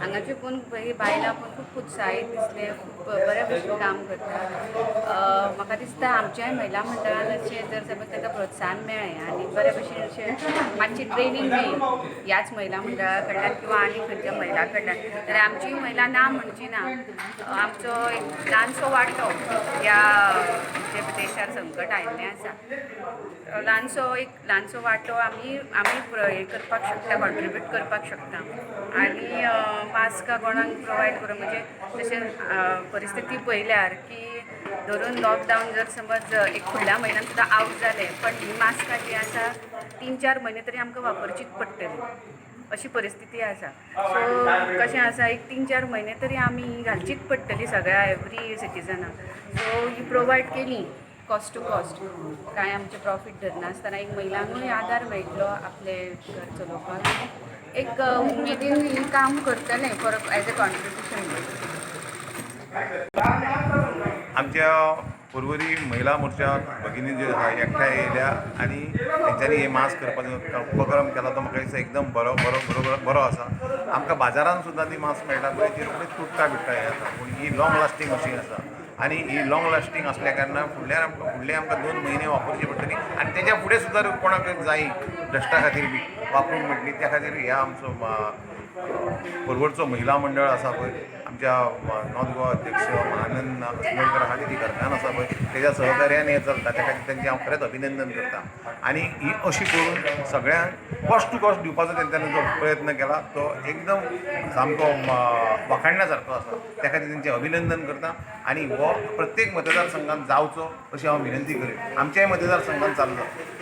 हांगाचे पण बायलां पण खूब उत्साहीत दिसले, खूब बऱ्या भशेन काम करता. म्हाका दिसता आमच्याय महिला मंडळान अशें जर समज ताका प्रोत्साहन मेळ्ळें आनी बऱ्या भशेन अशें मातशी ट्रेनींग मेळ्ळी ह्याच महिला मंडळा कडल्यान किंवा आनी खंयच्या महिला कडल्यान, जाल्यार आमची महिला ना म्हणची ना. आमचो एक ल्हानसो वांटो ह्या जे देशार संकट आयिल्लें आसा, ल्हानसो वांटो आमी हें करपाक शकता, कॉन्ट्रिब्यूट करपाक शकता. आनी मास्कां कोणाक प्रोवायड करूं, म्हणजे जशें परिस्थिती पळयल्यार की धरून लॉकडावन जर समज एक फुडल्या म्हयन्यान सुद्दां आवट जालें, पण ही मास्कां जी आसा 3-4 म्हयने तरी आमकां वापरचीच पडटली अशी परिस्थिती आसा. सो कशें आसा, एक 3-4 म्हयने तरी आमी ही घालचीच पडटली सगळ्या एवरी सिटीजनाक. सो ही प्रोवायड केली कॉस्ट टू कॉस्ट, कांय आमचे प्रॉफीट धरनासतना एक महिलांकूय आदार मेळटलो आपले घर चलोवपाक. एक उमेदीन ही काम करतलें फॉर एज अ कॉन्ट्रिब्युशन. आमच्या पर्वरी महिला मोर्चा भगिनी जे आसा एकठांय येयल्या आनी तेंच्यांनी हे मास्क करपाचो उपक्रम केला तो म्हाका दिसता एकदम बरो आसा. आमकां बाजारान सुद्दां ती मास्क मेळटा पळय ती रोखडीच तुटता बिट्टा हें आसा, पूण ही लाँग लास्टींग अशी आसा. आनी ही लाँग लास्टींग असल्या कारणान फुडले आमकां 2 म्हयने वापरची पडटली आनी तेच्या फुडें सुद्दां कोणाक जायी डस्टा खातीर बी वापरूंक मेळटली. त्या खातीर ह्या आमचो पर्वरचो महिला मंडळ आसा पळय, आमच्या नॉर्थ गोवा अध्यक्ष आनंद आसनोडकर आसा ती घरकान्न आसा पळय, तेज्या सहकार्यान हें चलता, त्या खातीर तेंचें हांव खरेंच अभिनंदन करता. आनी ही अशी करून सगळ्यांक कॉस्ट टू कॉस्ट दिवपाचो तेंच्यांनी जो प्रयत्न केला तो एकदम सामको वाखाणण्या सारको आसा. त्या खातीर तेंचें अभिनंदन करता आनी हो प्रत्येक मतदारसंघात जावचो अशी हांव विनंती करीन. आमच्याय मतदारसंघात चालू जाता.